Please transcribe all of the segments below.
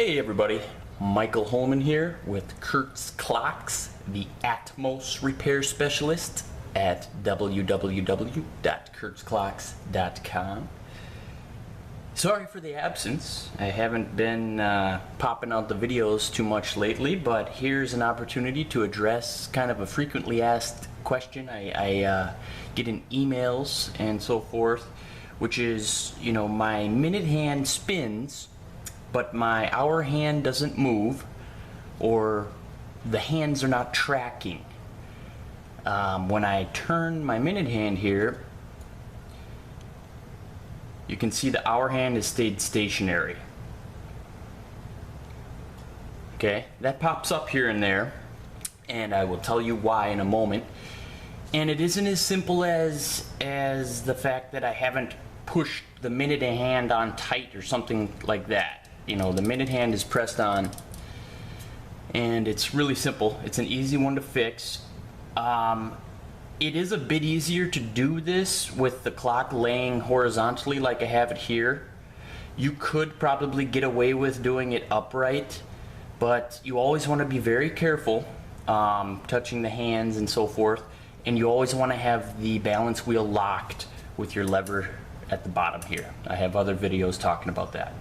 Hey everybody, Michael Holman here with Kurt's Clocks, the Atmos repair specialist at www.kurtzclocks.com. Sorry for the absence. I haven't been popping out the videos too much lately, but here's an opportunity to address kind of a frequently asked question I get in emails and so forth, which is, my minute hand spins but my hour hand doesn't move, or the hands are not tracking. When I turn my minute hand here, you can see the hour hand has stayed stationary. Okay, that pops up here and there, and I will tell you why in a moment. And it isn't as simple as the fact that I haven't pushed the minute hand on tight or something like that. The minute hand is pressed on, and it's really simple. It's an easy one to fix. It is a bit easier to do this with the clock laying horizontally like I have it here. You could probably get away with doing it upright, but you always want to be very careful touching the hands and so forth, and you always want to have the balance wheel locked with your lever at the bottom here. I have other videos talking about that.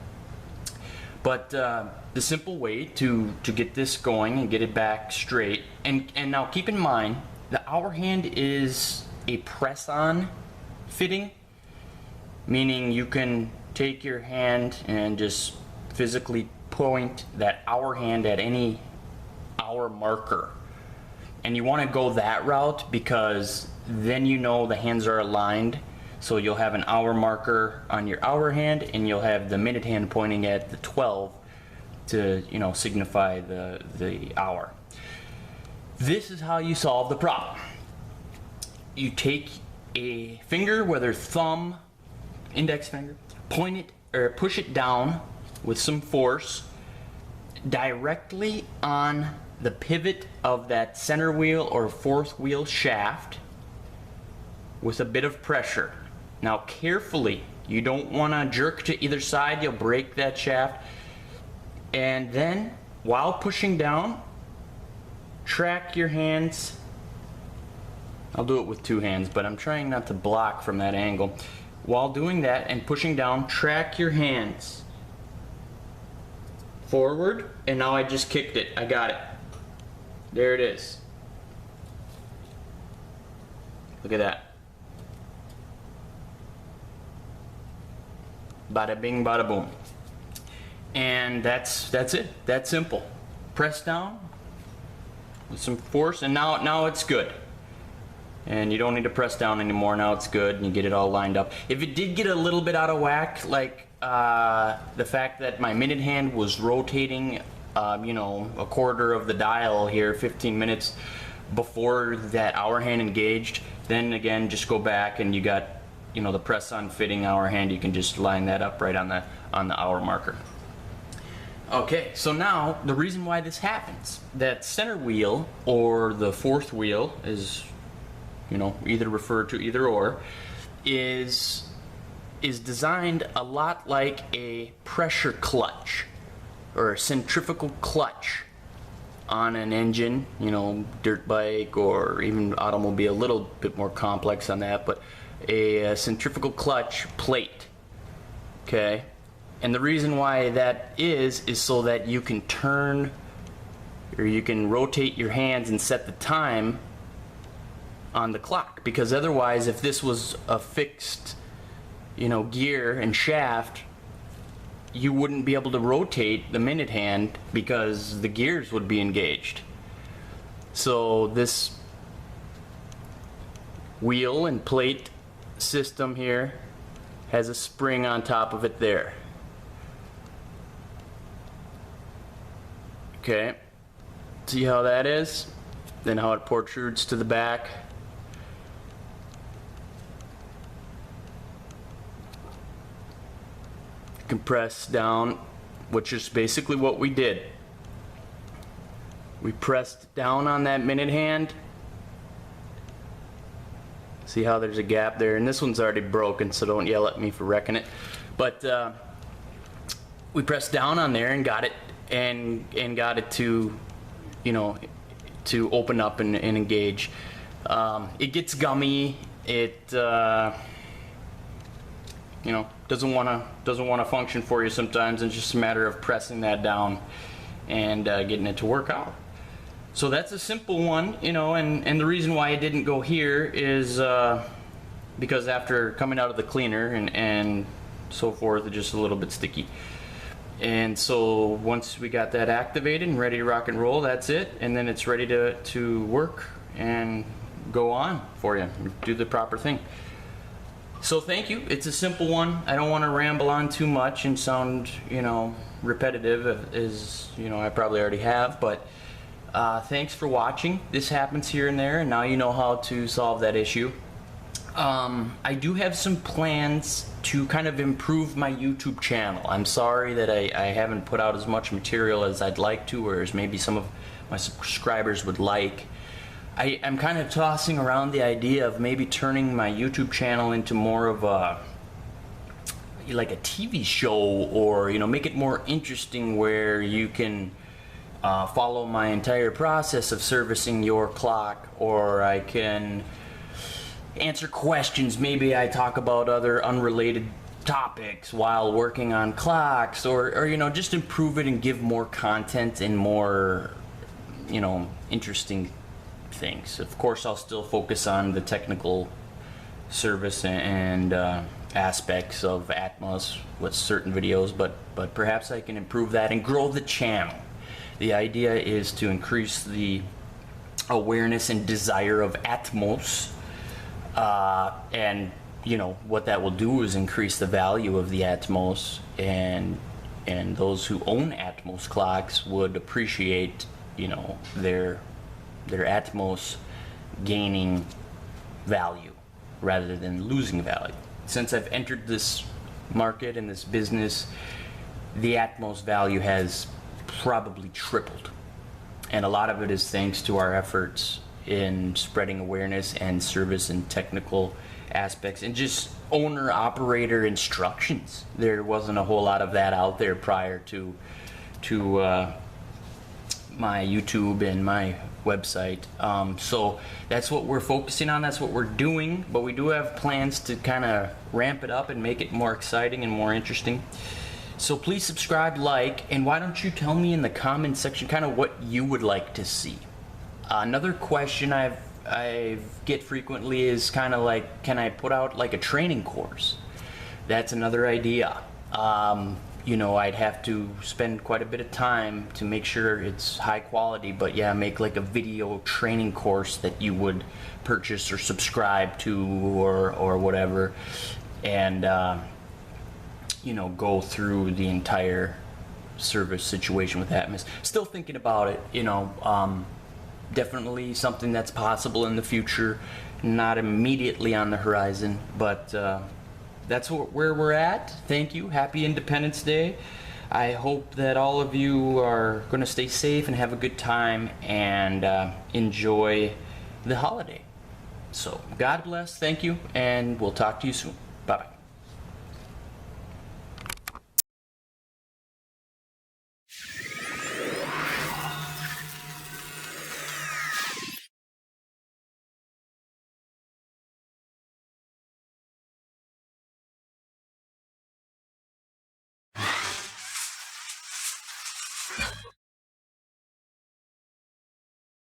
But the simple way to get this going and get it back straight, and now keep in mind, the hour hand is a press-on fitting, meaning you can take your hand and just physically point that hour hand at any hour marker. And you want to go that route because then the hands are aligned. So you'll have an hour marker on your hour hand, and you'll have the minute hand pointing at the 12 to, signify the hour. This is how you solve the problem. You take a finger, whether thumb, index finger, point it or push it down with some force directly on the pivot of that center wheel or fourth wheel shaft with a bit of pressure. Now carefully, you don't want to jerk to either side, you'll break that shaft. And then, while pushing down, track your hands. I'll do it with two hands, but I'm trying not to block from that angle. While doing that and pushing down, track your hands forward, and now I just kicked it. I got it. There it is. Look at that. Bada bing, bada boom. And that's it. That's simple. Press down with some force, and now it's good. And you don't need to press down anymore. Now it's good, and you get it all lined up. If it did get a little bit out of whack, like the fact that my minute hand was rotating, a quarter of the dial here, 15 minutes before that hour hand engaged, then again, just go back and you got the press on fitting hour hand. You can just line that up right on the hour marker. Okay, so now the reason why this happens, that center wheel or the fourth wheel is either referred to either or, is designed a lot like a pressure clutch or a centrifugal clutch on an engine, dirt bike or even automobile. A little bit more complex on that, but a centrifugal clutch plate. Okay, and the reason why that is so that you can turn, or you can rotate your hands and set the time on the clock. Because otherwise, if this was a fixed gear and shaft, you wouldn't be able to rotate the minute hand because the gears would be engaged. So this wheel and plate system here has a spring on top of it there. Okay, see how that is? Then how it protrudes to the back. Compress down, which is basically what we did. We pressed down on that minute hand. See how there's a gap there, and this one's already broken, so don't yell at me for wrecking it. But we pressed down on there and got it and got it to, you know, to open up and engage. It gets gummy. It you know, doesn't want to function for you sometimes. It's just a matter of pressing that down and getting it to work out. So that's a simple one, you know, and the reason why I didn't go here is because after coming out of the cleaner and so forth, it's just a little bit sticky. And so once we got that activated and ready to rock and roll, that's it. And then it's ready to work and go on for you, do the proper thing. So thank you. It's a simple one. I don't want to ramble on too much and sound, you know, repetitive, as you know I probably already have, but thanks for watching. This happens here and there, and now you know how to solve that issue. I do have some plans to kind of improve my YouTube channel. I'm sorry that I haven't put out as much material as I'd like to, or as maybe some of my subscribers would like. I'm kind of tossing around the idea of maybe turning my YouTube channel into more of like a TV show, or, you know, make it more interesting where you can follow my entire process of servicing your clock, or I can answer questions. Maybe I talk about other unrelated topics while working on clocks, or you know, just improve it and give more content and more, you know, interesting things. Of course, I'll still focus on the technical service and aspects of Atmos with certain videos, but perhaps I can improve that and grow the channel. The idea is to increase the awareness and desire of Atmos, and you know what that will do is increase the value of the Atmos, and those who own Atmos clocks would appreciate, you know, their Atmos gaining value rather than losing value. Since I've entered this market and this business, the Atmos value has probably tripled, and a lot of it is thanks to our efforts in spreading awareness and service and technical aspects and just owner operator instructions. There wasn't a whole lot of that out there prior to my YouTube and my website. So that's what we're focusing on, that's what we're doing, but we do have plans to kind of ramp it up and make it more exciting and more interesting. So please subscribe, like, and why don't you tell me in the comment section kind of what you would like to see. Another question I get frequently is kind of like, can I put out like a training course? That's another idea. You know, I'd have to spend quite a bit of time to make sure it's high quality, but yeah, make like a video training course that you would purchase or subscribe to, or whatever, and you know, go through the entire service situation with Atmos. Still thinking about it, you know. Definitely something that's possible in the future, not immediately on the horizon, but that's where we're at. Thank you. Happy Independence Day. I hope that all of you are going to stay safe and have a good time and enjoy the holiday. So God bless, thank you, and we'll talk to you soon. Bye-bye.